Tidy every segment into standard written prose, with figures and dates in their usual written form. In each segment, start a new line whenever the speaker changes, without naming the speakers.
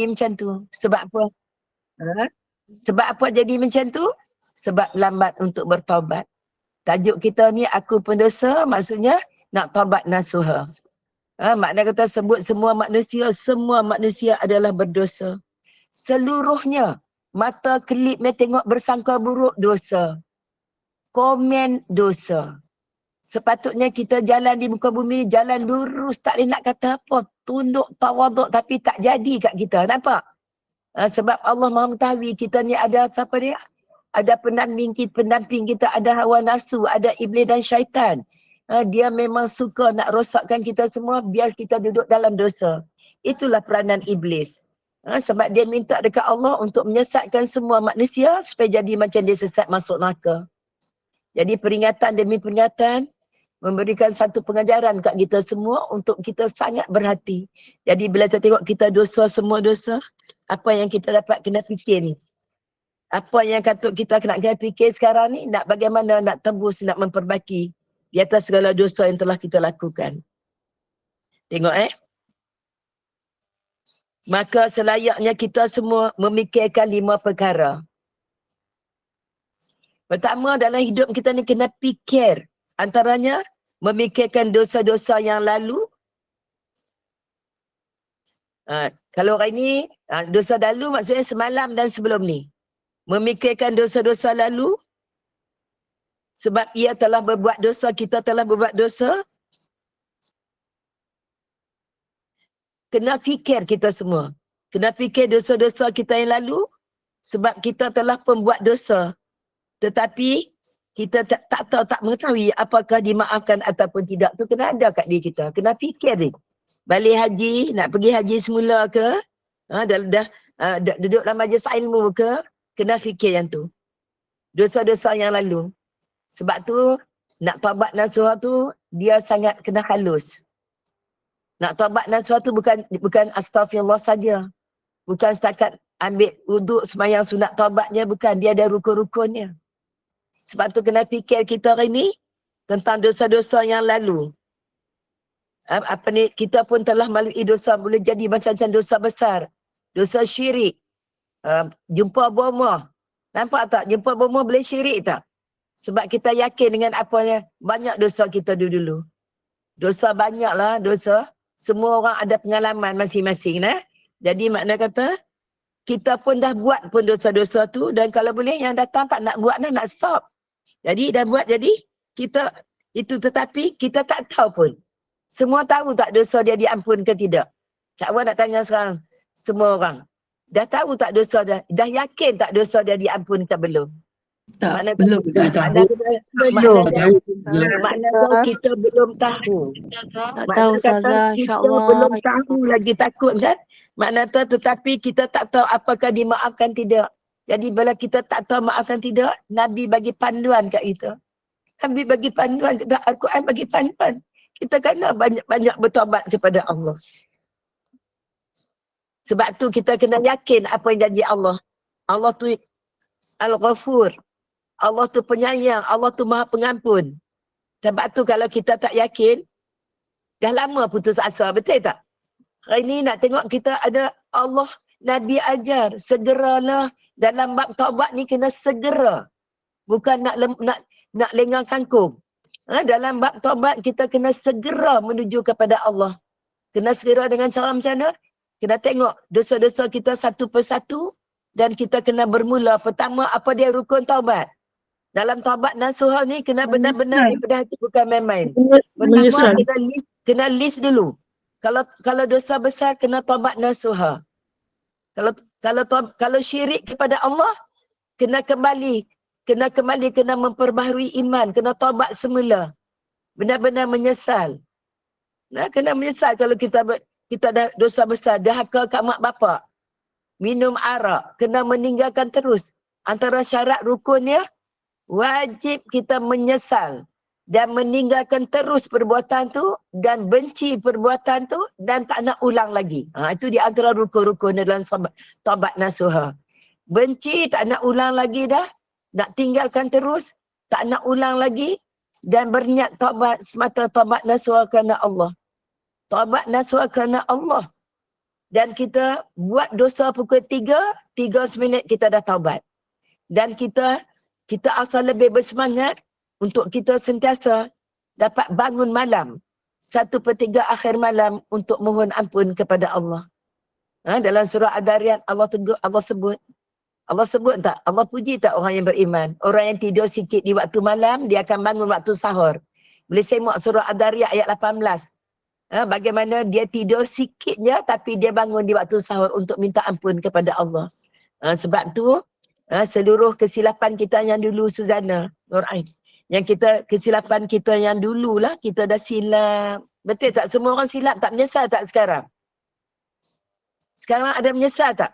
macam tu? Sebab apa? Sebab apa jadi macam tu? Sebab lambat untuk bertaubat. Tajuk kita ni aku pendosa, maksudnya nak taubat nasuha. Makna kata sebut semua manusia adalah berdosa. Seluruhnya. Mata kelip tengok bersangka buruk, dosa. Komen, dosa. Sepatutnya kita jalan di muka bumi ni, jalan lurus, tak boleh nak kata apa. Tunduk, tawaduk tapi tak jadi kat kita. Nampak? Sebab Allah Maha mengetahui kita ni ada siapa dia? Ada pendamping kita, ada hawa nafsu, ada iblis dan syaitan. Dia memang suka nak rosakkan kita semua biar kita duduk dalam dosa. Itulah peranan iblis. Sebab dia minta dekat Allah untuk menyesatkan semua manusia supaya jadi macam dia sesat masuk neraka. Jadi peringatan demi peringatan memberikan satu pengajaran kat kita semua untuk kita sangat berhati. Jadi bila kita tengok kita dosa, semua dosa, apa yang kita dapat kena fikir ni? Apa yang kita kena fikir sekarang ni, nak bagaimana nak tembus, nak memperbaiki di atas segala dosa yang telah kita lakukan. Tengok Maka selayaknya kita semua memikirkan 5 perkara. Pertama dalam hidup kita ni kena fikir. Antaranya memikirkan dosa-dosa yang lalu. Kalau hari ni, dosa lalu maksudnya semalam dan sebelum ni. Memikirkan dosa-dosa lalu. Sebab ia telah berbuat dosa, kita telah berbuat dosa. Kena fikir kita semua. Kena fikir dosa-dosa kita yang lalu. Sebab kita telah pembuat dosa. Tetapi kita tak tahu, tak mengetahui apakah dimaafkan ataupun tidak. Tu kena ada kat diri kita. Kena fikir ni. Balik haji, nak pergi haji semula ke? Dah duduk dalam majlis ilmu ke? Kena fikir yang tu. Dosa-dosa yang lalu. Sebab tu, nak taubat nasuha tu, dia sangat kena halus. Nak taubat nasuha tu bukan astaghfirullah saja. Bukan setakat ambil wuduk semayang sunat taubatnya, bukan. Dia ada rukun-rukunnya. Sebab tu kena fikir kita hari ni tentang dosa-dosa yang lalu. Kita pun telah melalui dosa, boleh jadi macam-macam dosa besar. Dosa syirik. Jumpa bomoh. Nampak tak? Jumpa bomoh boleh syirik tak? Sebab kita yakin dengan apanya, banyak dosa kita dulu. Dosa banyaklah, dosa. Semua orang ada pengalaman masing-masing. Jadi makna kata, kita pun dah buat pun dosa-dosa tu, dan kalau boleh yang datang tak nak buat nak stop. Jadi dah buat, jadi kita itu, tetapi kita tak tahu pun. Semua tahu tak dosa dia diampun ke tidak? Cak Wan nak tanya sekarang, semua orang. Dah tahu tak dosa dia? Dah yakin tak dosa dia diampun ke belum?
Tak,
Makna
belum.
Maknanya kita belum tahu.
Tak tahu Ustazah, insyaAllah.
Kita belum tahu lagi, takut kan? Makna tetapi kita tak tahu apakah dimaafkan tidak. Jadi bila kita tak tahu maafkan tidak, Nabi bagi panduan kat kita. Nabi bagi panduan, Al-Quran bagi panduan. Kita kena banyak-banyak bertobat kepada Allah. Sebab tu kita kena yakin apa yang janji Allah. Allah tu Al-Ghafur. Allah tu penyayang. Allah tu Maha Pengampun. Sebab tu kalau kita tak yakin, dah lama putus asa, betul tak? Hari ni nak tengok kita ada Allah, Nabi ajar, segeralah dalam bab taubat ni kena segera. Bukan nak lengah kangkung. Dalam bab taubat kita kena segera menuju kepada Allah. Kena segera dengan cara macam mana? Kena tengok dosa-dosa kita satu persatu dan kita kena bermula. Pertama, apa dia rukun taubat? Dalam taubat nasuha ni kena benar-benar daripada hati, bukan main-main. Pertama kena list dulu. Kalau dosa besar kena taubat nasuha. Kalau syirik kepada Allah kena kembali, kena memperbaharui iman, kena taubat semula. Benar-benar menyesal. Kena menyesal kalau kita dah dosa besar, dahaka kat mak bapak. Minum arak, kena meninggalkan terus. Antara syarat rukunnya, wajib kita menyesal dan meninggalkan terus perbuatan tu dan benci perbuatan tu dan tak nak ulang lagi. Itu di antara rukun-rukun dalam taubat nasuha. Benci, tak nak ulang lagi dah. Nak tinggalkan terus, tak nak ulang lagi. Dan berniat taubat semata, taubat nasuha kerana Allah. Taubat nasuha kerana Allah. Dan kita buat dosa pukul 3 minit kita dah taubat. Dan kita asal lebih bersemangat untuk kita sentiasa dapat bangun malam 1/3 akhir malam untuk mohon ampun kepada Allah. Dalam surah Ad-Dariyat Allah sebut tak? Allah puji tak orang yang beriman? Orang yang tidur sikit di waktu malam, dia akan bangun waktu sahur. Boleh semak surah Ad-Dariyat ayat 18. Bagaimana dia tidur sikit je tapi dia bangun di waktu sahur untuk minta ampun kepada Allah. Sebab tu seluruh kesilapan kita yang dulu, Suzana, Nurain, yang kesilapan kita yang dululah kita dah silap. Betul tak? Semua orang silap tak? Menyesal tak sekarang? Sekarang ada menyesal tak?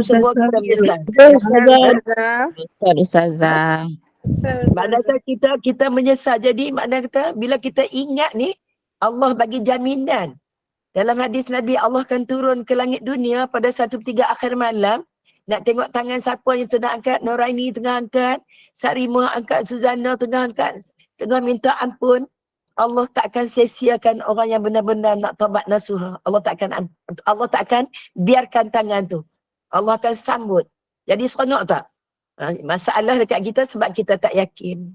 Semua kita menyesal.
Ustazah.
Makna kita menyesal. Jadi makna kata bila kita ingat ni, Allah bagi jaminan. Dalam hadis Nabi, Allah akan turun ke langit dunia pada 1/3 akhir malam. Nak tengok tangan siapa yang tengah angkat. Noraini tengah angkat. Sarimah angkat. Suzana tengah angkat. Tengah minta ampun. Allah tak akan sia-siakan orang yang benar-benar nak taubat nasuha. Allah tak akan biarkan tangan tu. Allah akan sambut. Jadi seronok tak? Masalah dekat kita sebab kita tak yakin.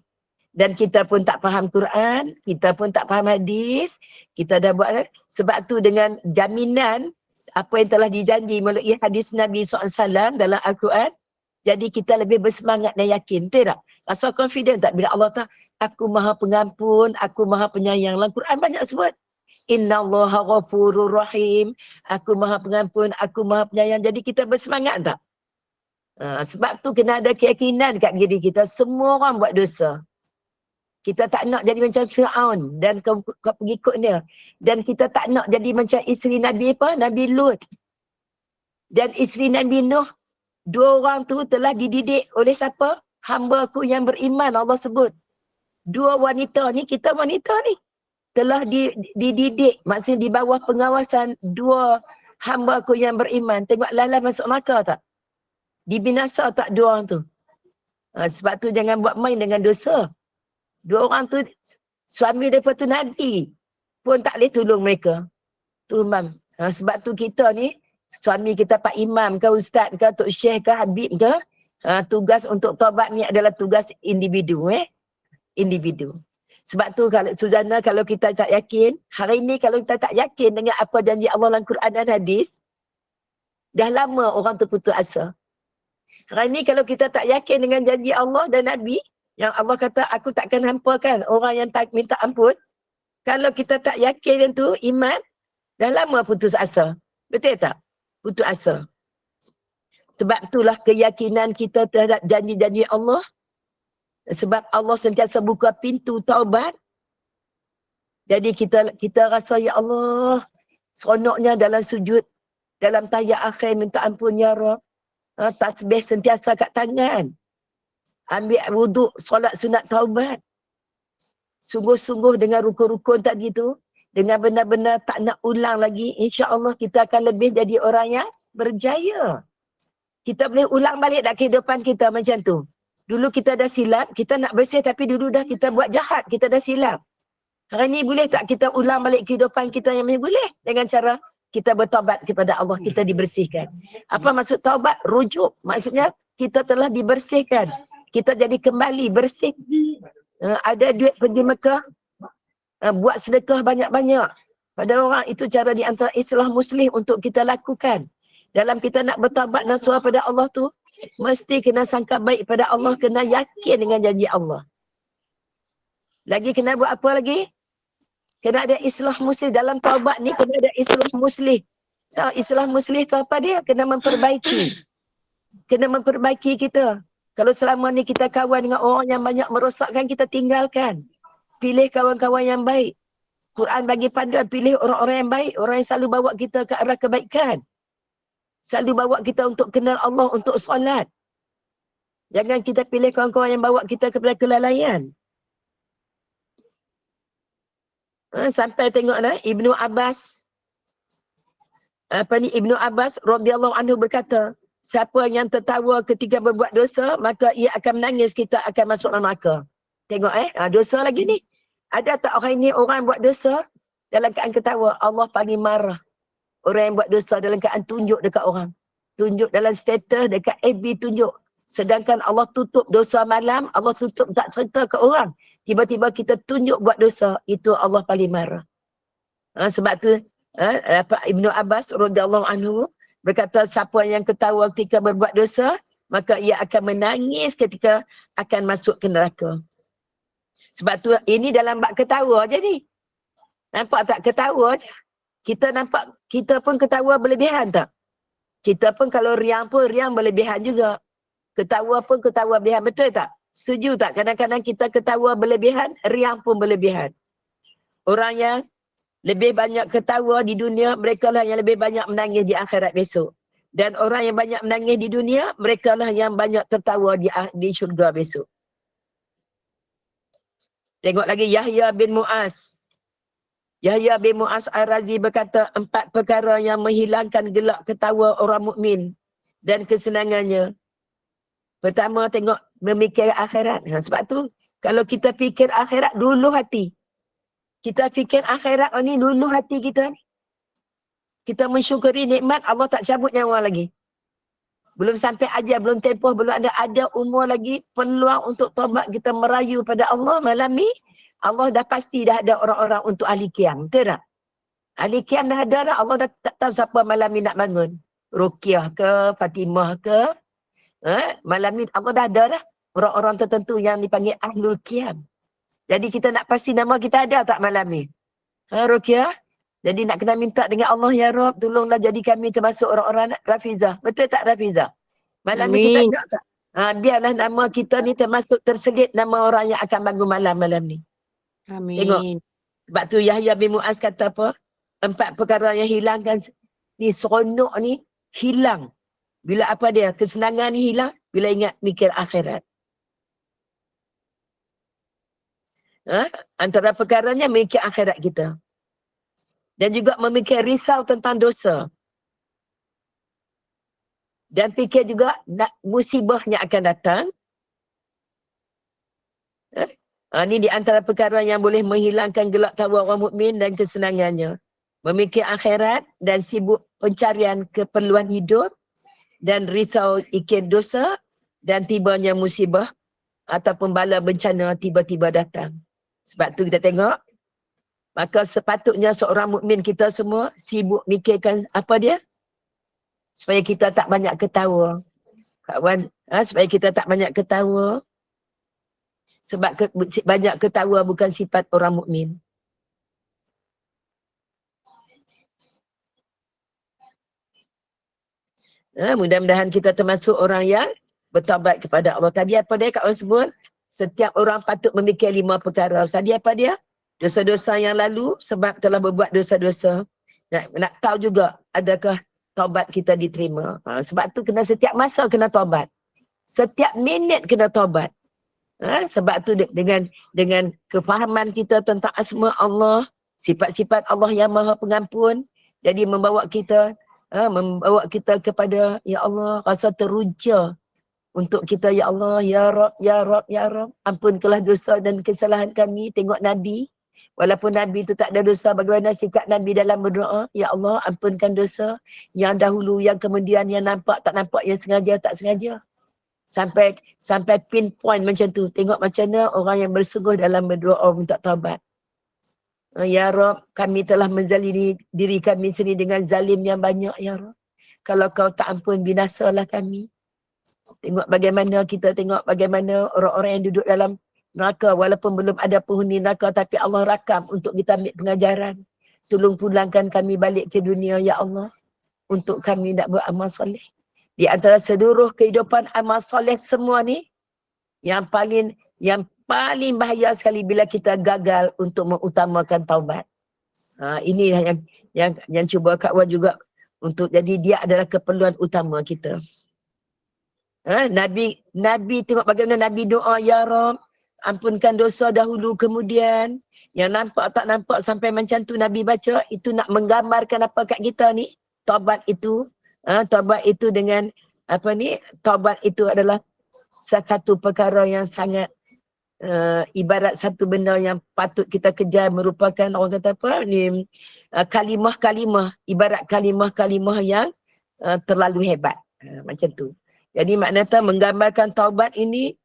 Dan kita pun tak faham Quran, kita pun tak faham hadis, kita dah buat. Sebab tu dengan jaminan apa yang telah dijanji melalui hadis Nabi SAW dalam Al-Quran, jadi kita lebih bersemangat dan yakin. Betul tak? Rasa confident tak bila Allah tak, aku maha pengampun, aku maha penyayang. Dalam Quran banyak sebut. Inna Allaha ghafurur rahim, aku maha pengampun, aku maha penyayang. Jadi kita bersemangat tak? Sebab tu kena ada keyakinan dekat diri kita. Semua orang buat dosa. Kita tak nak jadi macam Fir'aun dan pengikutnya. Dan kita tak nak jadi macam isteri Nabi apa? Nabi Lut. Dan isteri Nabi Nuh. Dua orang tu telah dididik oleh siapa? Hamba aku yang beriman, Allah sebut. Dua wanita ni, kita wanita ni, telah dididik, maksudnya di bawah pengawasan dua hamba aku yang beriman. Tengok Lala masuk neraka tak? Dibinasa tak dua orang tu? Sebab tu jangan buat main dengan dosa. Dua orang tu, suami mereka tu Nabi pun tak boleh tolong mereka. Tumbang. Sebab tu kita ni, suami kita Pak Imam ke, Ustaz ke, Tok Syekh ke, Habib ke, tugas untuk taubat ni adalah tugas individu. Individu. Sebab tu kalau Suzana, kalau kita tak yakin, hari ni kalau kita tak yakin dengan apa janji Allah dalam Quran dan hadis, dah lama orang tu putus asa. Hari ni kalau kita tak yakin dengan janji Allah dan Nabi, yang Allah kata, aku takkan hampakan orang yang tak minta ampun. Kalau kita tak yakin itu iman, dah lama putus asa. Betul tak? Putus asa. Sebab itulah keyakinan kita terhadap janji-janji Allah. Sebab Allah sentiasa buka pintu taubat. Jadi kita rasa, ya Allah, seronoknya dalam sujud, dalam tahiyat akhir minta ampun ya Rabb. Tasbih sentiasa kat tangan. Ambil wuduk, solat sunat taubat. Sungguh-sungguh dengan rukun-rukun tadi tu, dengan benar-benar tak nak ulang lagi, insya-Allah kita akan lebih jadi orang yang berjaya. Kita boleh ulang balik tak kehidupan kita macam tu? Dulu kita dah silap, kita nak bersih tapi dulu dah kita buat jahat, kita dah silap. Hari ni boleh tak kita ulang balik kehidupan kita yang boleh? Dengan cara kita bertaubat kepada Allah, kita dibersihkan. Apa maksud taubat? Rujuk. Maksudnya kita telah dibersihkan. Kita jadi kembali bersih. Ada duit pergi Mekah, buat sedekah banyak-banyak pada orang. Itu cara di antara Islam Muslim untuk kita lakukan. Dalam kita nak bertaubat nasuha pada Allah tu, mesti kena sangka baik pada Allah, kena yakin dengan janji Allah. Lagi kena buat apa lagi? Kena ada Islah Muslim. Dalam taubat ni kena ada Islah Muslim. Tahu Islah Muslim tu apa dia? Kena memperbaiki. Kena memperbaiki kita. Kalau selama ni kita kawan dengan orang yang banyak merosakkan, kita tinggalkan. Pilih kawan-kawan yang baik. Quran bagi panduan, pilih orang-orang yang baik. Orang yang selalu bawa kita ke arah kebaikan. Selalu bawa kita untuk kenal Allah, untuk solat. Jangan kita pilih kawan-kawan yang bawa kita kepada kelalaian. Sampai tengoklah Ibnu Abbas. Ibnu Abbas radhiyallahu anhu berkata, siapa yang tertawa ketika berbuat dosa, maka ia akan menangis, kita akan masuk neraka. Tengok dosa lagi ni. Ada tak orang ini, orang buat dosa dalam keadaan ketawa, Allah paling marah. Orang yang buat dosa dalam keadaan tunjuk dekat orang. Tunjuk dalam status, dekat FB tunjuk. Sedangkan Allah tutup dosa malam, Allah tutup tak cerita ke orang. Tiba-tiba kita tunjuk buat dosa, itu Allah paling marah. Sebab tu Ibnu Abbas radhiyallahu anhu berkata, siapa yang ketawa ketika berbuat dosa, maka ia akan menangis ketika akan masuk ke neraka. Sebab tu ini dalam bab ketawa je ni. Nampak tak ketawa je? Kita nampak, kita pun ketawa berlebihan tak? Kita pun kalau riang pun riang berlebihan juga. Ketawa pun ketawa berlebihan, betul tak? Setuju tak? Kadang-kadang kita ketawa berlebihan, riang pun berlebihan. Orang yang lebih banyak ketawa di dunia, mereka lah yang lebih banyak menangis di akhirat besok. Dan orang yang banyak menangis di dunia, mereka lah yang banyak tertawa di syurga besok. Tengok lagi Yahya bin Mu'az. Yahya bin Mu'az Ar-Razi berkata, 4 perkara yang menghilangkan gelak ketawa orang mukmin dan kesenangannya. Pertama, tengok memikir akhirat. Sebab tu, kalau kita fikir akhirat, dulu hati. Kita fikir akhirat ni, dulu hati kita ni. Kita mensyukuri nikmat, Allah tak cabut nyawa lagi. Belum sampai ajar, belum tempoh, belum ada umur lagi, peluang untuk taubat kita merayu pada Allah malam ni, Allah dah pasti dah ada orang-orang untuk ahli qiyam. Betul tak? Ahli qiyam dah ada dah, Allah dah tak tahu siapa malam ni nak bangun. Ruqyah ke, Fatimah ke. Malam ni Allah dah ada dah orang-orang tertentu yang dipanggil ahlul qiyam. Jadi kita nak pasti nama kita ada tak malam ni? Ruqyah. Jadi nak kena minta dengan Allah, ya Rabb, tolonglah jadi kami termasuk orang-orang Rafizah. Betul tak Rafizah? Malam ni kita nak tak? Biarlah nama kita ni termasuk terselit nama orang yang akan bangun malam ni.
Amin.
Tengok. Sebab tu Yahya bin Mu'az kata apa? 4 perkara yang hilangkan ni, seronok ni hilang. Bila apa dia? Kesenangan ni hilang bila ingat mikir akhirat. Antara perkaranya memikir akhirat kita. Dan juga memikir risau tentang dosa. Dan fikir juga musibahnya akan datang. Ini di antara perkara yang boleh menghilangkan gelak tawa orang mukmin dan kesenangannya. Memikir akhirat dan sibuk pencarian keperluan hidup dan risau ikir dosa dan tibanya musibah ataupun bala bencana tiba-tiba datang. Sebab tu kita tengok, maka sepatutnya seorang mukmin kita semua sibuk mikirkan apa dia? Supaya kita tak banyak ketawa. Kawan, supaya kita tak banyak ketawa. Sebab banyak ketawa bukan sifat orang mukmin. Mudah-mudahan kita termasuk orang yang bertaubat kepada Allah. Tadi apa dia kat orang sebut? Setiap orang patut memikir 5 perkara. Tadi apa dia? Dosa-dosa yang lalu sebab telah berbuat dosa-dosa. Nak tahu juga adakah taubat kita diterima. Sebab tu kena setiap masa kena taubat. Setiap minit kena taubat. Sebab tu dengan kefahaman kita tentang asma Allah, sifat-sifat Allah yang Maha Pengampun, jadi membawa kita kepada ya Allah rasa teruja untuk kita, ya Allah, ya Rabb, ya Rabb, ya Rabb, ampunkanlah dosa dan kesalahan kami. Tengok Nabi, walaupun Nabi itu tak ada dosa, bagaimana sikap Nabi dalam berdoa, ya Allah ampunkan dosa yang dahulu, yang kemudian, yang nampak tak nampak, yang sengaja tak sengaja. Sampai pinpoint macam tu. Tengok macam mana orang yang bersungguh dalam berdoa minta taubat. Ya Rabb, kami telah menzalimi diri kami sendiri dengan zalim yang banyak, ya Rabb. Kalau kau tak ampun, binasalah kami. Tengok bagaimana kita tengok bagaimana orang-orang yang duduk dalam neraka walaupun belum ada penghuni neraka, tapi Allah rakam untuk kita ambil pengajaran. Tolong pulangkan kami balik ke dunia, ya Allah, untuk kami nak beramal soleh. Di antara seluruh kehidupan amal soleh semua ni, yang paling bahaya sekali bila kita gagal untuk mengutamakan taubat. Inilah yang cuba Kak Wan juga untuk jadi dia adalah keperluan utama kita. Nabi tengok bagaimana Nabi doa, ya Rabb, ampunkan dosa dahulu kemudian. Yang nampak tak nampak sampai macam tu Nabi baca, itu nak menggambarkan apa kat kita ni? Taubat itu, taubat itu dengan taubat itu adalah satu perkara yang sangat ibarat satu benda yang patut kita kejar, merupakan orang kata apa ni, kalimah-kalimah, ibarat kalimah-kalimah yang terlalu hebat. Macam tu. Jadi maknanya menggambarkan taubat ini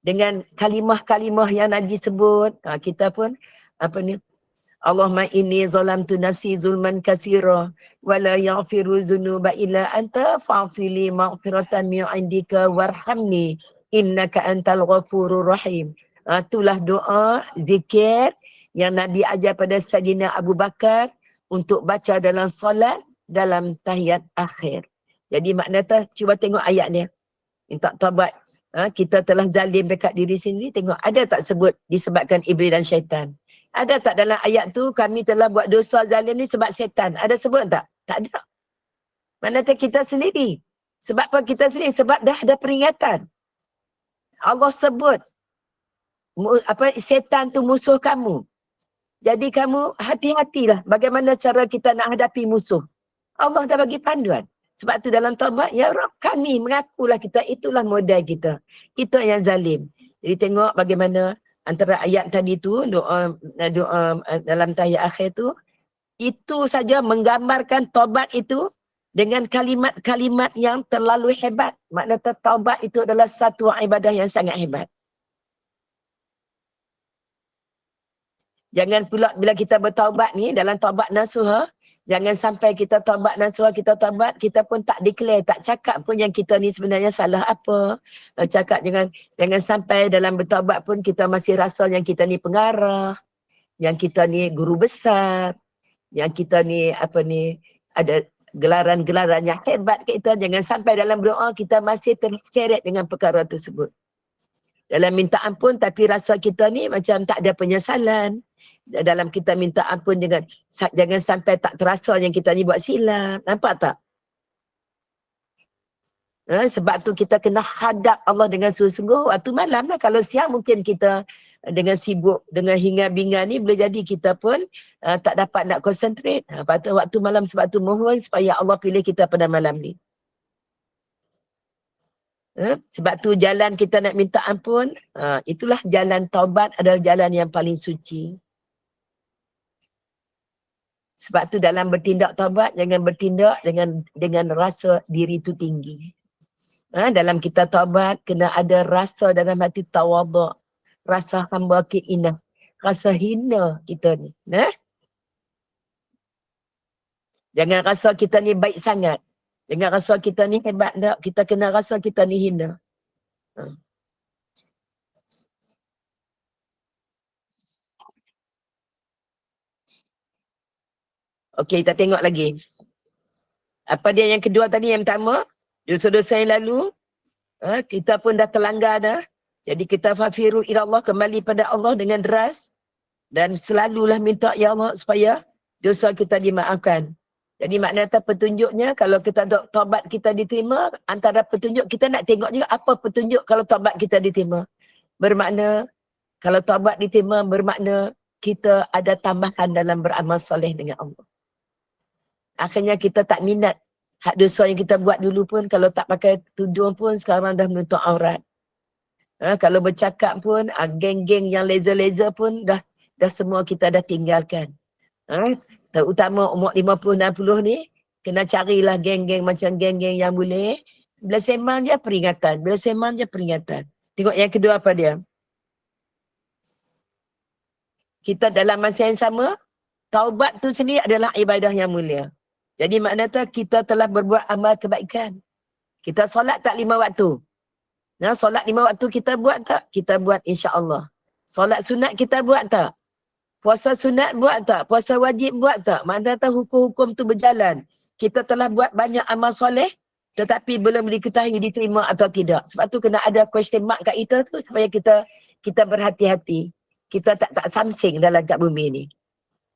dengan kalimah-kalimah yang Nabi sebut. Kita pun apa ni? Allahumma inni zalamtu nafsi zulman katsira wa la yaghfiru dzunuba illa anta fa'fili maghfiratan min 'indika warhamni innaka antal ghafurur rahim. Itulah doa zikir yang Nabi ajar pada Sayyidina Abu Bakar untuk baca dalam solat dalam tahiyat akhir. Jadi maknanya cuba tengok ayat ni. Minta taubat. Kita telah zalim dekat diri sendiri. Tengok ada tak sebut disebabkan iblis dan syaitan. Ada tak dalam ayat tu kami telah buat dosa zalim ni sebab syaitan. Ada sebut tak? Tak ada. Maknanya kita sendiri. Sebab apa kita sendiri? Sebab dah ada peringatan. Allah sebut syaitan tu musuh kamu. Jadi kamu hati-hatilah bagaimana cara kita nak hadapi musuh. Allah dah bagi panduan. Sebab tu dalam taubat, ya Rabb kami mengakulah kita, itulah modal kita. Kita yang zalim. Jadi tengok bagaimana antara ayat tadi tu, doa dalam tahiyat akhir tu, itu saja menggambarkan taubat itu dengan kalimat-kalimat yang terlalu hebat. Maknanya taubat itu adalah satu ibadah yang sangat hebat. Jangan pula bila kita bertaubat ni, dalam taubat nasuha, jangan sampai kita taubat nasuha, kita taubat, kita pun tak declare, tak cakap pun yang kita ni sebenarnya salah apa. Cakap jangan sampai dalam bertaubat pun kita masih rasa yang kita ni pengarah, yang kita ni guru besar, yang kita ni ada gelaran-gelaran yang hebat kita. Jangan sampai dalam doa kita masih terseret dengan perkara tersebut. Dalam minta ampun tapi rasa kita ni macam tak ada penyesalan. Dalam kita minta ampun jangan sampai tak terasa yang kita ni buat silap. Nampak tak? Sebab tu kita kena hadap Allah dengan sungguh-sungguh waktu malam lah. Kalau siang mungkin kita dengan sibuk, dengan hinga-binga ni boleh jadi kita pun tak dapat nak konsentrate. Pada waktu malam sebab tu mohon supaya Allah pilih kita pada malam ni. Sebab tu jalan kita nak minta ampun, itulah jalan taubat adalah jalan yang paling suci. Sebab tu dalam bertindak taubat, jangan bertindak dengan rasa diri tu tinggi. Dalam kita taubat, kena ada rasa dalam hati tawaduk. Rasa hamba keinah. Rasa hina kita ni. Jangan rasa kita ni baik sangat. Jangan rasa kita ni hebat tak. Kita kena rasa kita ni hina. Okey, kita tengok lagi. Apa dia yang kedua tadi, yang pertama? Dosa-dosa yang lalu. Kita pun dah terlanggar dah. Jadi kita fafiru ila Allah, kembali pada Allah dengan deras. Dan selalulah minta ya Allah supaya dosa kita dimaafkan. Jadi maknanya petunjuknya kalau kita taubat kita diterima, antara petunjuk kita nak tengok juga apa petunjuk kalau taubat kita diterima. Bermakna kalau taubat diterima bermakna kita ada tambahan dalam beramal soleh dengan Allah. Akhirnya kita tak minat hak dosa yang kita buat dulu pun, kalau tak pakai tudung pun sekarang dah menutup aurat. Kalau bercakap pun, geng-geng yang laser-laser pun dah semua kita dah tinggalkan. Terutama umur 50-60 ni, kena carilah geng-geng macam geng-geng yang boleh. Bila sembang je peringatan, bila sembang je peringatan. Tengok yang kedua apa dia. Kita dalam masa yang sama, taubat tu sendiri adalah ibadah yang mulia. Jadi maknanya kita telah berbuat amal kebaikan. Kita solat tak 5 waktu. Solat 5 waktu kita buat tak? Kita buat insya-Allah. Solat sunat kita buat tak? Puasa sunat buat tak? Puasa wajib buat tak? Maknanya hukum-hukum tu berjalan. Kita telah buat banyak amal soleh tetapi belum diketahui diterima atau tidak. Sebab tu kena ada question mark kat kita tu supaya kita berhati-hati. Kita tak samsing dalam kat bumi ni.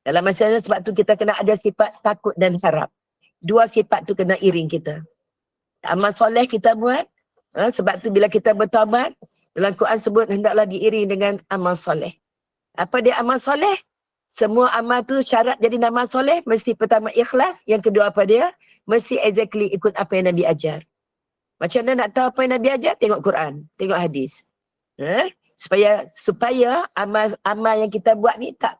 Dalam masa ni sebab tu kita kena ada sifat takut dan harap. Dua sifat tu kena iring kita. Amal soleh kita buat. Sebab tu bila kita bertaubat, dalam Quran sebut hendaklah diiring dengan amal soleh. Apa dia amal soleh? Semua amal tu syarat jadi amal soleh mesti pertama ikhlas, yang kedua apa dia? Mesti exactly ikut apa yang Nabi ajar. Macam mana nak tahu apa yang Nabi ajar? Tengok Quran, tengok hadis. Supaya amal yang kita buat ni tak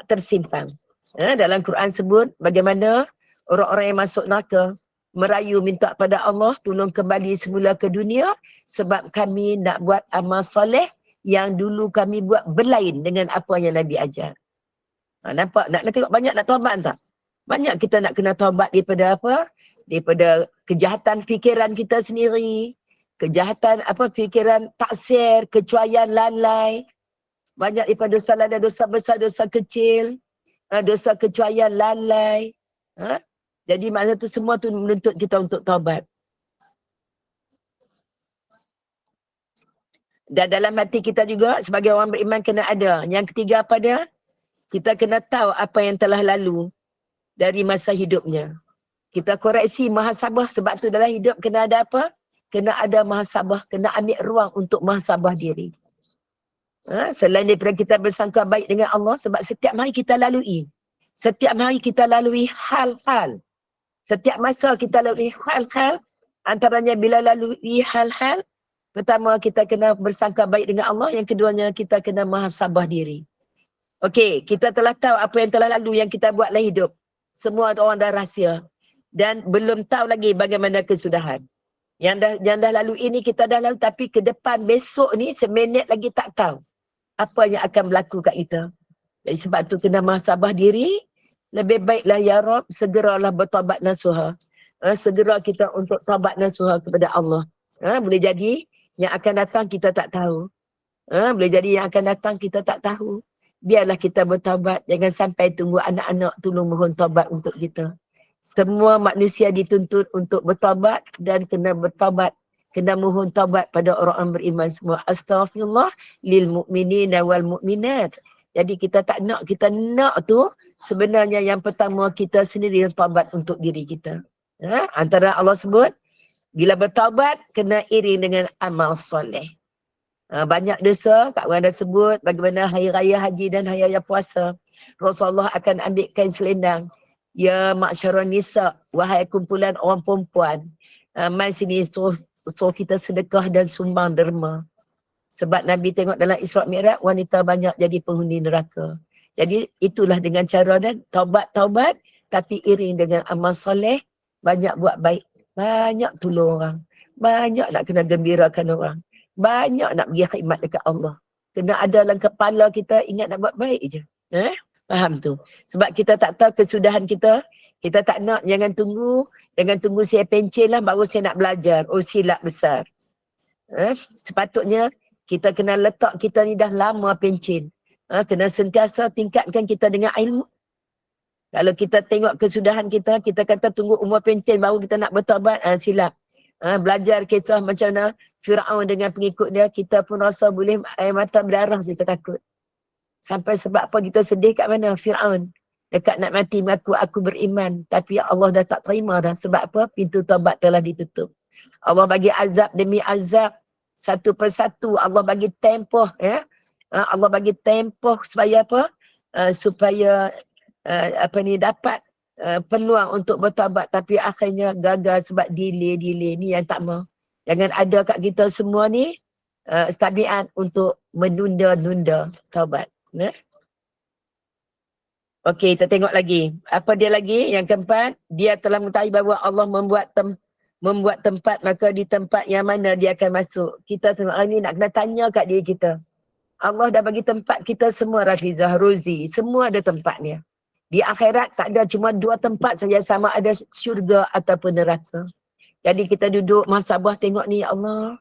tersimpang. Dalam Quran sebut bagaimana orang-orang yang masuk neraka merayu minta pada Allah tolong kembali semula ke dunia sebab kami nak buat amal soleh yang dulu kami buat berlain dengan apa yang Nabi ajar. Nampak? Nak tengok banyak nak taubat tak? Banyak kita nak kena taubat daripada apa? Daripada kejahatan fikiran kita sendiri, kejahatan fikiran taksir, kecuaian lalai. Banyak daripada dosa lalai, dosa besar, dosa kecil, dosa kecuaian lalai. Jadi makna tu semua tu menuntut kita untuk taubat. Dan dalam hati kita juga sebagai orang beriman kena ada. Yang ketiga apa dia? Kita kena tahu apa yang telah lalu dari masa hidupnya. Kita koreksi muhasabah sebab tu dalam hidup kena ada apa? Kena ada muhasabah, kena ambil ruang untuk muhasabah diri. Selain daripada kita bersangka baik dengan Allah sebab setiap hari kita lalui. Setiap hari kita lalui hal-hal. Setiap masa kita lalui hal-hal. Antaranya bila lalui hal-hal, pertama kita kena bersangka baik dengan Allah. Yang keduanya kita kena muhasabah diri. Okey, kita telah tahu apa yang telah lalu yang kita buat dalam hidup. Semua orang dah rahsia. Dan belum tahu lagi bagaimana kesudahan. Yang dah lalu ini kita dah lalu tapi ke depan besok ni seminit lagi tak tahu apa yang akan berlaku kat kita. Jadi sebab tu kena muhasabah diri. Lebih baiklah ya Rab, segeralah bertaubat nasuha. Segera kita untuk taubat nasuha kepada Allah. Boleh jadi yang akan datang kita tak tahu. Boleh jadi yang akan datang kita tak tahu. Biarlah kita bertaubat. Jangan sampai tunggu anak-anak tolong mohon taubat untuk kita. Semua manusia dituntut untuk bertaubat dan kena bertaubat. Kena mohon taubat pada orang beriman semua. Astaghfirullah lil mu'minin wal mu'minat. Jadi kita tak nak, kita nak tu sebenarnya yang pertama kita sendiri yang taubat untuk diri kita. Antara Allah sebut, bila bertaubat kena iring dengan amal soleh. Banyak dosa, Kak Wan dah sebut bagaimana hari raya haji dan hari raya puasa. Rasulullah akan ambil kain selendang. Ya ma'syarun nisa, wahai kumpulan orang perempuan. Mai sini suruh kita sedekah dan sumbang derma. Sebab Nabi tengok dalam Isra' Mi'raj, wanita banyak jadi penghuni neraka. Jadi itulah dengan cara dan taubat-taubat tapi iring dengan amal soleh, banyak buat baik, banyak tolong orang, banyak nak kena gembirakan orang, banyak nak pergi khidmat dekat Allah. Kena ada dalam kepala kita ingat nak buat baik je. Faham tu? Sebab kita tak tahu kesudahan kita, kita tak nak, jangan tunggu saya pencen lah baru saya nak belajar. Oh silap besar. Sepatutnya kita kena letak kita ni dah lama pencen. Kena sentiasa tingkatkan kita dengan ilmu. Kalau kita tengok kesudahan kita, kita kata tunggu umur pencen baru kita nak bertaubat, silap. Belajar kisah macam mana Fir'aun dengan pengikut dia, kita pun rasa boleh air mata berdarah kita takut. Sampai sebab apa kita sedih kat mana? Fir'aun dekat nak mati mengaku aku beriman. Tapi Allah dah tak terima dah. Sebab apa? Pintu taubat telah ditutup. Allah bagi azab demi azab. Satu persatu Allah bagi tempoh. Allah bagi tempoh supaya apa? Supaya dapat peluang untuk bertaubat. Tapi akhirnya gagal sebab delay. Ni yang tak mau. Jangan ada kat kita semua ni tabiat untuk menunda-nunda taubat. Okey, kita tengok lagi. Apa dia lagi? Yang keempat, dia telah mengetahui bahawa Allah membuat tempat, maka di tempat yang mana dia akan masuk. Kita tengok hari ni nak kena tanya kat diri kita. Allah dah bagi tempat kita semua, Rafizah, Rozi, semua ada tempatnya. Di akhirat tak ada, cuma 2 tempat saja, sama ada syurga ataupun neraka. Jadi kita duduk muhasabah tengok ni, ya Allah,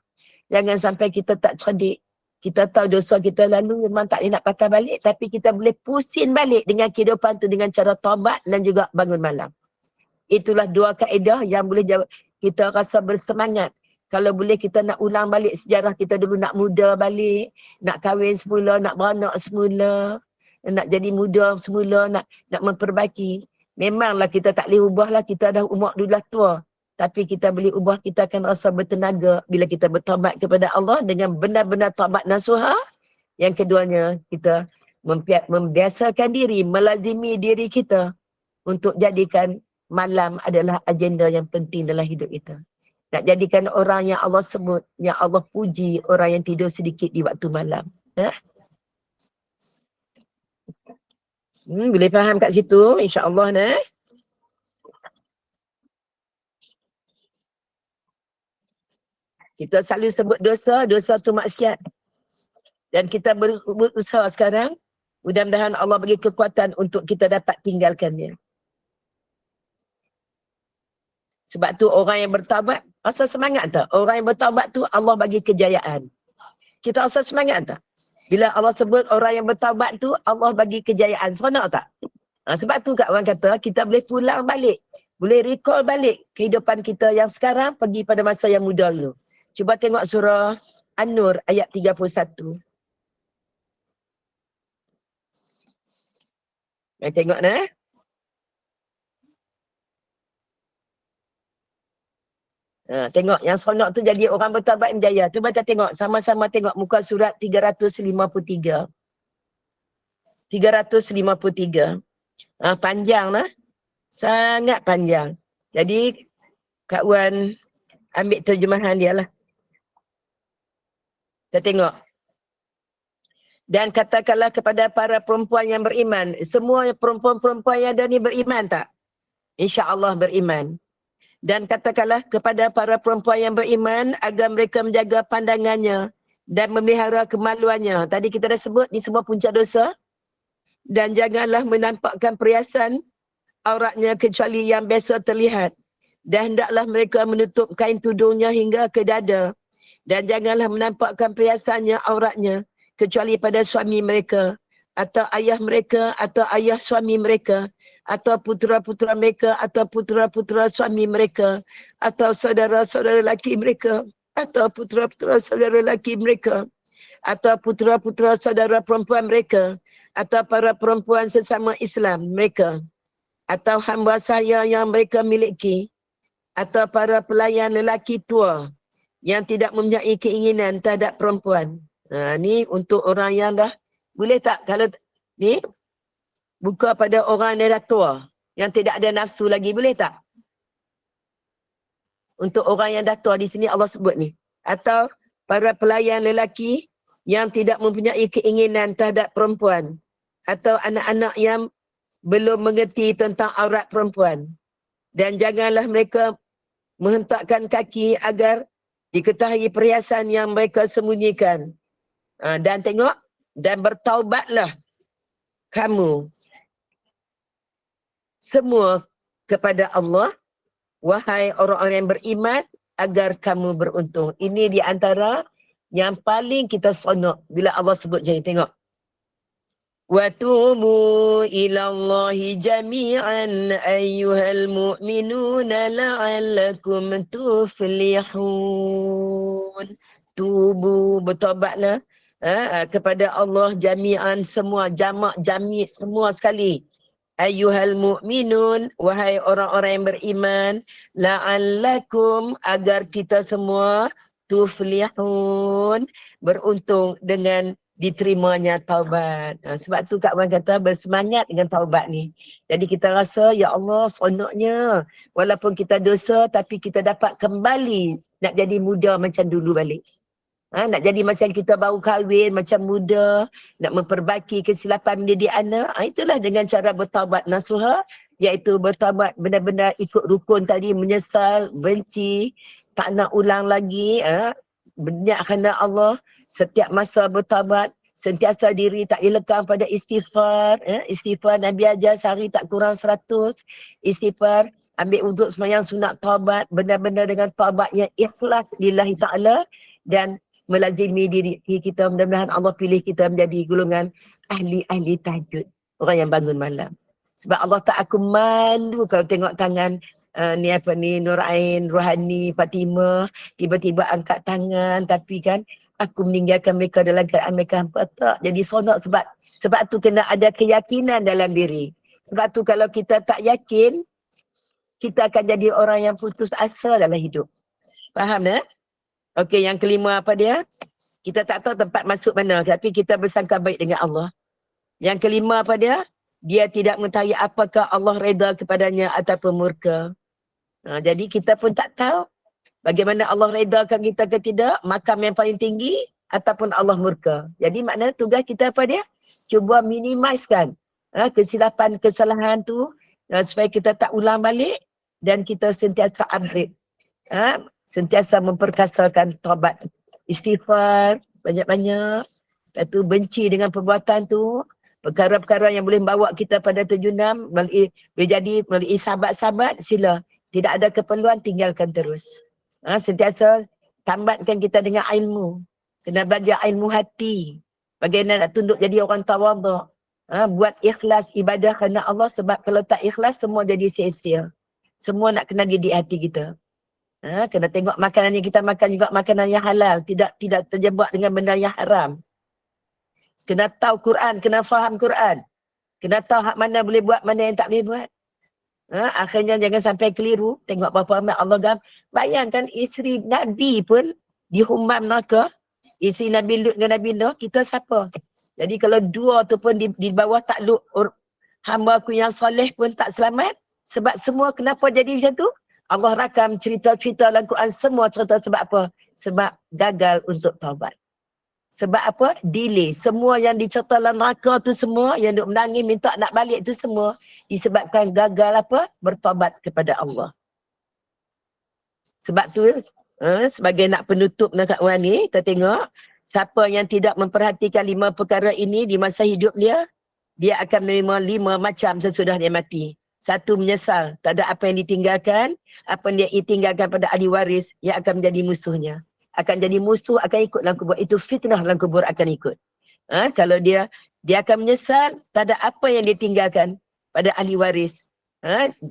jangan sampai kita tak cerdik. Kita tahu dosa kita lalu memang tak boleh nak patah balik, tapi kita boleh pusing balik dengan kehidupan tu dengan cara taubat dan juga bangun malam. Itulah 2 kaedah yang boleh kita rasa bersemangat. Kalau boleh kita nak ulang balik sejarah kita dulu, nak muda balik, nak kahwin semula, nak beranak semula, nak jadi muda semula, nak memperbaiki. Memanglah kita tak boleh ubahlah, kita dah umur dulu dah tua. Tapi kita boleh ubah, kita akan rasa bertenaga bila kita bertaubat kepada Allah dengan benar-benar taubat nasuha. Yang keduanya, kita membiasakan diri, melazimi diri kita untuk jadikan malam adalah agenda yang penting dalam hidup kita. Nak jadikan orang yang Allah sebut, yang Allah puji, orang yang tidur sedikit di waktu malam. Boleh faham kat situ, insya-Allah nah. Kita selalu sebut dosa, dosa tu maksiat. Dan kita berusaha sekarang, mudah-mudahan Allah bagi kekuatan untuk kita dapat tinggalkannya. Sebab tu orang yang bertaubat, rasa semangat tak? Orang yang bertaubat tu Allah bagi kejayaan. Kita rasa semangat tak? Bila Allah sebut orang yang bertaubat tu Allah bagi kejayaan. Seronok tak? Sebab tu kat orang kata kita boleh pulang balik. Boleh recall balik kehidupan kita yang sekarang pergi pada masa yang muda dulu. Cuba tengok surah An-Nur ayat 31. Tengok nah. Tengok yang seronok tu jadi orang bertaubat menjaya. Cuba kita tengok, sama-sama tengok muka surat 353. 353. Panjang lah. Sangat panjang. Jadi Kak Wan ambil terjemahan dia lah. Kita tengok. Dan katakanlah kepada para perempuan yang beriman. Semua perempuan-perempuan yang ada ni beriman tak? InsyaAllah beriman. Dan katakanlah kepada para perempuan yang beriman agar mereka menjaga pandangannya dan memelihara kemaluannya. Tadi kita dah sebut ni semua punca dosa. Dan janganlah menampakkan perhiasan auratnya kecuali yang biasa terlihat. Dan hendaklah mereka menutup kain tudungnya hingga ke dada. Dan janganlah menampakkan perhiasannya auratnya kecuali pada suami mereka atau ayah mereka atau ayah suami mereka atau putera-putera mereka atau putera-putera suami mereka atau saudara-saudara lelaki mereka atau putera-putera saudara lelaki mereka atau putera-putera saudara perempuan mereka atau para perempuan sesama Islam mereka atau hamba saya yang mereka miliki atau para pelayan lelaki tua yang tidak mempunyai keinginan terhadap perempuan. Ni untuk orang yang dah, boleh tak kalau ni buka pada orang yang dah tua, yang tidak ada nafsu lagi, boleh tak? Untuk orang yang dah tua di sini Allah sebut ni. Atau para pelayan lelaki yang tidak mempunyai keinginan terhadap perempuan. Atau anak-anak yang belum mengerti tentang aurat perempuan. Dan janganlah mereka menghentakkan kaki agar diketahui perhiasan yang mereka sembunyikan. Dan tengok, dan bertaubatlah kamu semua kepada Allah, wahai orang-orang yang beriman, agar kamu beruntung. Ini di antara yang paling kita sonok bila Allah sebut macam ni. Tengok. وَتُوبُوا إِلَى اللَّهِ جَمِيعًا أَيُّهَا الْمُؤْمِنُونَ لَعَلَّكُمْ تُفْلِحُونَ. Tubu, bertobatlah kepada Allah jami'an, semua, jamak, jamid, semua sekali. Ayyuhal mu'minun, wahai orang-orang yang beriman, la'allakum, agar kita semua tuflihun, beruntung dengan diterimanya taubat. Sebab tu Kak Wan kata bersemangat dengan taubat ni. Jadi kita rasa, ya Allah seronoknya. Walaupun kita dosa, tapi kita dapat kembali nak jadi muda macam dulu balik. Nak jadi macam kita baru kahwin, macam muda, nak memperbaiki kesilapan mendidik anak. Itulah dengan cara bertaubat nasuha, iaitu bertaubat benar-benar ikut rukun tadi, menyesal, benci, tak nak ulang lagi. Berniat kerana Allah, setiap masa bertaubat, sentiasa diri tak dilekang pada istighfar. Istighfar Nabi ajar sehari tak kurang 100. Istighfar, ambil wuduk sembahyang sunat taubat, benar-benar dengan taubat yang ikhlas lillahi ta'ala, dan melazimi diri kita. Mudah-mudahan Allah pilih kita menjadi golongan ahli-ahli tahajud, orang yang bangun malam. Sebab Allah tak, aku malu kalau tengok tangan Nur Ain, Rohani, Fatimah tiba-tiba angkat tangan, tapi kan aku meninggalkan mereka dalam keadaan mereka hampa. Tak, jadi seronok. Sebab tu kena ada keyakinan dalam diri. Sebab tu kalau kita tak yakin, kita akan jadi orang yang putus asa dalam hidup. Faham tak? Okey, yang kelima apa dia? Kita tak tahu tempat masuk mana, tapi kita bersangka baik dengan Allah. Yang kelima apa dia? Dia tidak mengetahui apakah Allah reda kepadanya ataupun murka. Jadi kita pun tak tahu bagaimana Allah redakan kita ke tidak, makam yang paling tinggi ataupun Allah murka. Jadi maknanya tugas kita apa dia? Cuba minimizekan kesilapan, kesalahan tu supaya kita tak ulang balik dan kita sentiasa upgrade. Sentiasa memperkasakan taubat, istighfar banyak-banyak. Lepas tu benci dengan perbuatan tu, perkara-perkara yang boleh bawa kita pada terjunam, boleh jadi melalui sahabat-sahabat, sila. Tidak ada keperluan, tinggalkan terus. Sentiasa tambatkan kita dengan ilmu. Kena belajar ilmu hati. Bagaimana nak tunduk jadi orang tawaduk. Buat ikhlas ibadah kerana Allah, sebab kalau tak ikhlas semua jadi sia-sia. Semua nak kena didik hati kita. Kena tengok makanan yang kita makan juga makanan yang halal, tidak terjebak dengan benda yang haram. Kena tahu Quran, kena faham Quran. Kena tahu hak mana boleh buat, mana yang tak boleh buat. Akhirnya jangan sampai keliru. Tengok berapa ramai Allah bayangkan isteri Nabi pun dihumam neraka. Isteri Nabi Lut dengan Nabi Nuh, kita siapa? Jadi kalau dua tu pun di bawah takluk hamba aku yang soleh pun tak selamat. Sebab semua kenapa jadi macam tu? Allah rakam cerita-cerita dalam Quran, semua cerita sebab apa? Sebab gagal untuk taubat. Sebab apa? Delay. Semua yang dicerita dalam neraka tu semua, yang duk menangis minta nak balik tu semua disebabkan gagal apa? Bertaubat kepada Allah. Sebab tu sebagai nak penutup dekat orang ni, kita tengok siapa yang tidak memperhatikan 5 perkara ini di masa hidup dia akan menerima 5 macam sesudah dia mati. 1, menyesal, tak ada apa yang ditinggalkan, apa yang dia tinggalkan pada ahli waris yang akan menjadi musuhnya. Akan jadi musuh, akan ikut dalam kubur. Itu fitnah dalam kubur akan ikut. Kalau dia akan menyesal, tak ada apa yang dia tinggalkan pada ahli waris.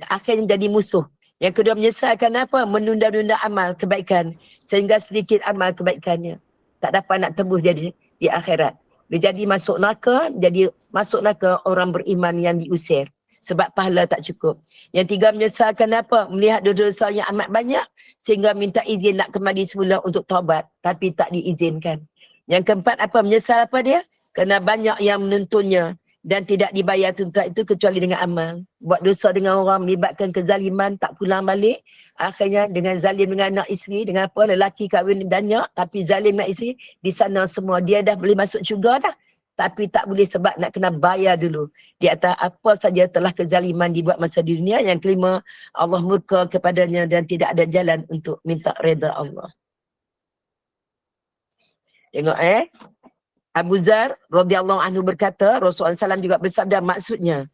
Akhirnya jadi musuh. Yang kedua, menyesalkan apa? Menunda-nunda amal kebaikan. Sehingga sedikit amal kebaikannya tak dapat nak tebus dia di akhirat. Dia jadi masuk neraka, orang beriman yang diusir. Sebab pahala tak cukup. Yang 3, menyesalkan apa? Melihat dosa yang amat banyak sehingga minta izin nak kembali semula untuk taubat. Tapi tak diizinkan. Yang keempat apa? Menyesal apa dia? Kerana banyak yang menuntunnya dan tidak dibayar tuntutan itu kecuali dengan amal. Buat dosa dengan orang, melibatkan kezaliman, tak pulang balik. Akhirnya dengan zalim dengan anak isteri, dengan apa? Lelaki kahwin banyak tapi zalim dengan isteri, di sana semua. Dia dah boleh masuk syurga dah. Tapi tak boleh sebab nak kena bayar dulu. Di atas apa saja telah kezaliman dibuat masa di dunia. Yang kelima, Allah murka kepadanya dan tidak ada jalan untuk minta reda Allah. Tengok Abu Zar radhiyallahu anhu berkata, Rasulullah SAW juga bersabda, maksudnya,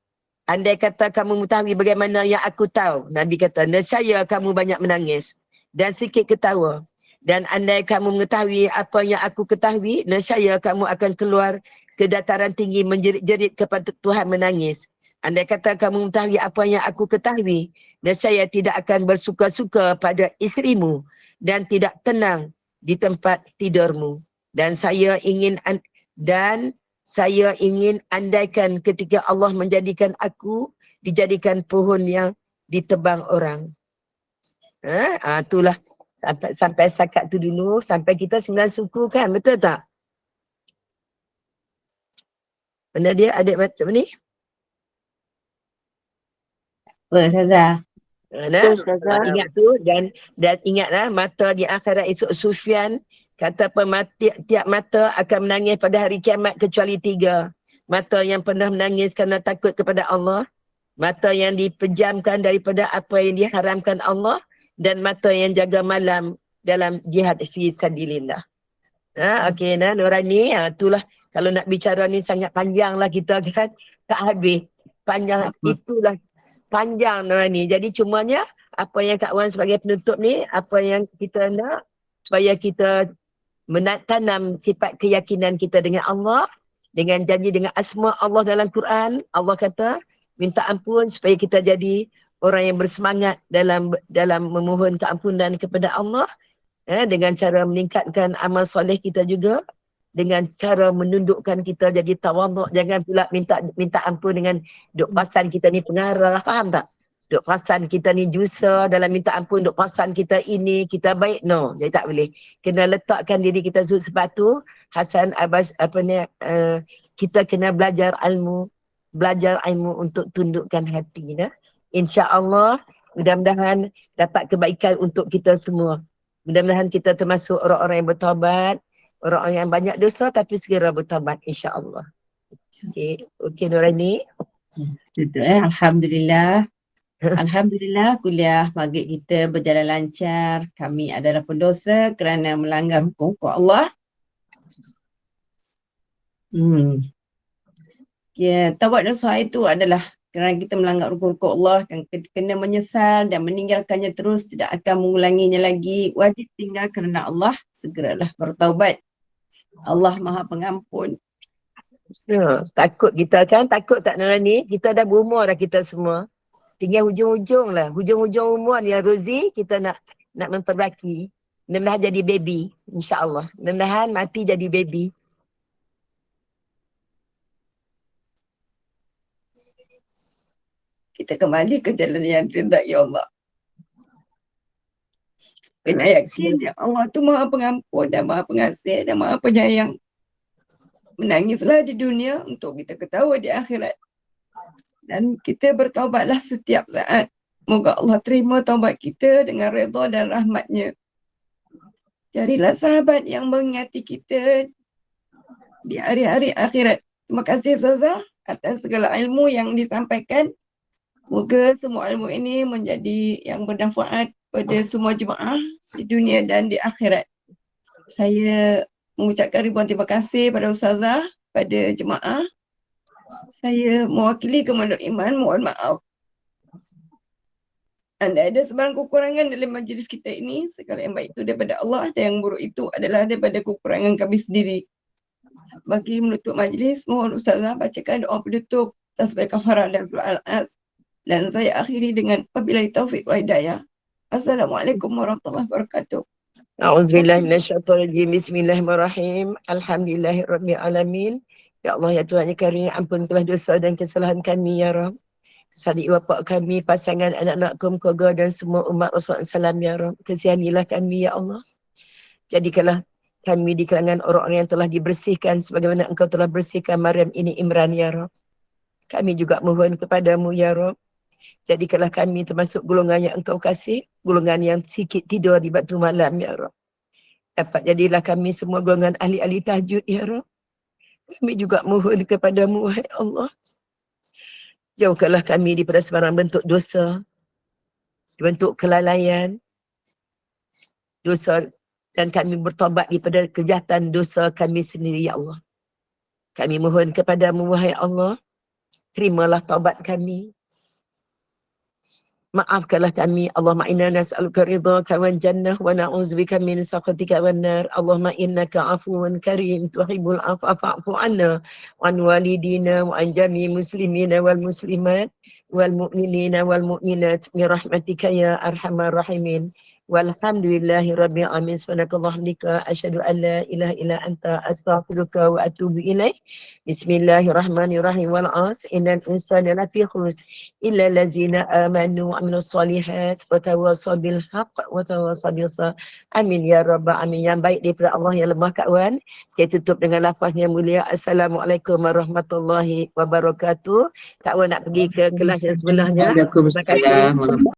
andai kata kamu mengetahui bagaimana yang aku tahu, Nabi kata, nescaya kamu banyak menangis dan sikit ketawa. Dan andai kamu mengetahui apa yang aku ketahui, nescaya kamu akan keluar ke dataran tinggi menjerit-jerit kepada Tuhan menangis. Andai kata kamu mengetahui apa yang aku ketahui, nescaya tidak akan bersuka-suka pada isterimu dan tidak tenang di tempat tidurmu. Dan saya ingin andaikan ketika Allah menjadikan aku dijadikan pohon yang ditebang orang. Itulah sampai setakat tu dulu, sampai kita 9 suku kan, betul tak? Mana dia adik macam ni?
Ustazah.
Ingat tu dan ingatlah mata di akhirat esok Sufyan kata tiap mata akan menangis pada hari kiamat kecuali 3. Mata yang pernah menangis kerana takut kepada Allah, mata yang dipejamkan daripada apa yang diharamkan Allah, dan mata yang jaga malam dalam jihad fi sabilillah. Okey Nurani, itulah kalau nak bicara ni sangat panjang lah kita kan, tak habis. Panjang, itulah panjang Nurani. Jadi cumanya apa yang Kak Wan sebagai penutup ni, apa yang kita nak supaya kita menanam sifat keyakinan kita dengan Allah, dengan janji dengan asma Allah dalam Quran. Allah kata minta ampun supaya kita jadi orang yang bersemangat dalam memohon keampunan kepada Allah, dengan cara meningkatkan amal soleh kita juga, dengan cara menundukkan kita jadi tawaduk. Jangan pula minta ampun dengan duk pasan kita ni pengarah, faham tak? Duk pasan kita ni jusa dalam minta ampun, duk pasan kita ini, kita baik. No, jadi tak boleh. Kena letakkan diri kita sepatu. Hasan Abbas, kita kena belajar ilmu untuk tundukkan hati. InsyaAllah, mudah-mudahan dapat kebaikan untuk kita semua. Mudah-mudahan kita termasuk orang-orang yang bertaubat, orang-orang yang banyak dosa tapi segera bertaubat insya-Allah. Okey Nurani.
Betul Alhamdulillah. Alhamdulillah kuliah maghrib kita berjalan lancar. Kami adalah pendosa kerana melanggar hukum Allah. Ya, taubat dosa itu adalah kerana kita melanggar hukum Allah dan kena menyesal dan meninggalkannya terus, tidak akan mengulanginya lagi. Wajib tinggal kerana Allah, segeralah bertaubat. Allah Maha Pengampun.
Takut kita kan, takut tak Nurani? Kita dah berumur dah kita semua. Tinggal hujung-hujung lah. Hujung-hujung umur ni Rozi, kita nak memperbaiki. Mudah-mudahan jadi baby, insyaAllah. Mudah-mudahan mati jadi baby.
Kita kembali ke jalan yang diridai Allah. Kena yakin yang Allah tu Maha Pengampun dan Maha Pengasih dan Maha Penyayang. Menangislah di dunia untuk kita ketawa di akhirat. Dan kita bertaubatlah setiap saat. Moga Allah terima taubat kita dengan redha dan rahmatnya. Carilah sahabat yang mengingati kita di hari-hari akhirat. Terima kasih Ustazah atas segala ilmu yang disampaikan. Moga semua ilmu ini menjadi yang bermanfaat pada semua jemaah di dunia dan di akhirat. Saya mengucapkan ribuan terima kasih pada Ustazah, pada jemaah. Saya mewakili Komando Iman, mohon maaf. Anda ada sebarang kekurangan dalam majlis kita ini, segala yang baik itu daripada Allah dan yang buruk itu adalah daripada kekurangan kami sendiri. Bagi menutup majlis, mohon Ustazah bacakan doa penutup tasbih kafarah dan doa al-as. Dan saya akhiri dengan wabillahi taufiq wal hidayah. Assalamualaikum warahmatullahi wabarakatuh.
A'udzubillahi minasyaitonirrajim. Bismillahirrahmanirrahim. Alhamdulillahirabbil alamin. Ya Allah ya Tuhan yang Karim, ampunilah dosa dan kesalahan kami ya Rabb. Sadik bapak kami, pasangan anak-anak keluarga dan semua umat Rasulullah SAW ya Rabb. Kesihanilah kami ya Allah. Jadikanlah kami di kalangan orang-orang yang telah dibersihkan sebagaimana Engkau telah bersihkan Maryam ini Imran ya Rabb. Kami juga mohon kepadamu ya Rabb. Jadikanlah kami termasuk golongan yang Engkau kasih, golongan yang sikit tidur di waktu malam ya Rabb. Dapat jadilah kami semua golongan ahli-ahli tahajud ya Rabb. Kami juga mohon kepadamu wahai Allah. Jauhkanlah kami daripada sebarang bentuk dosa, bentuk kelalaian, dosa, dan kami bertobat daripada kejahatan dosa kami sendiri ya Allah. Kami mohon kepadamu wahai Allah, terimalah taubat kami. Maafkanlah kami. Allahumma inna nas'aluka ridhaka wal jannah wa na'udzubika min sakhatika wan nar. Allahumma innaka afuwun karim tuhibbul afwa fa'fu 'anna wa an walidina wa an jami'il muslimina wal muslimat wal mu'minina wal mu'minat bi rahmatika ya arhamar rahimin. Walhamdulillahi rabbil alamin. Subhanakallahumma asyhadu an la ilaha illa anta astaghfiruka wa atubu ilaik. Bismillahirrahmanirrahim. Wal 'asr innal insana lafi khusr illa allazina amanu wa amilus solihat wa tawassaw bil haqq wa tawassaw bis sabr. Amin ya rabbal alamin. Yang baik daripada Allah yang lemah kawan. Saya tutup dengan lafaz yang mulia. Assalamualaikum warahmatullahi wabarakatuh. Kawan nak pergi ke kelas yang sebelahnya.
Waalaikumsalam.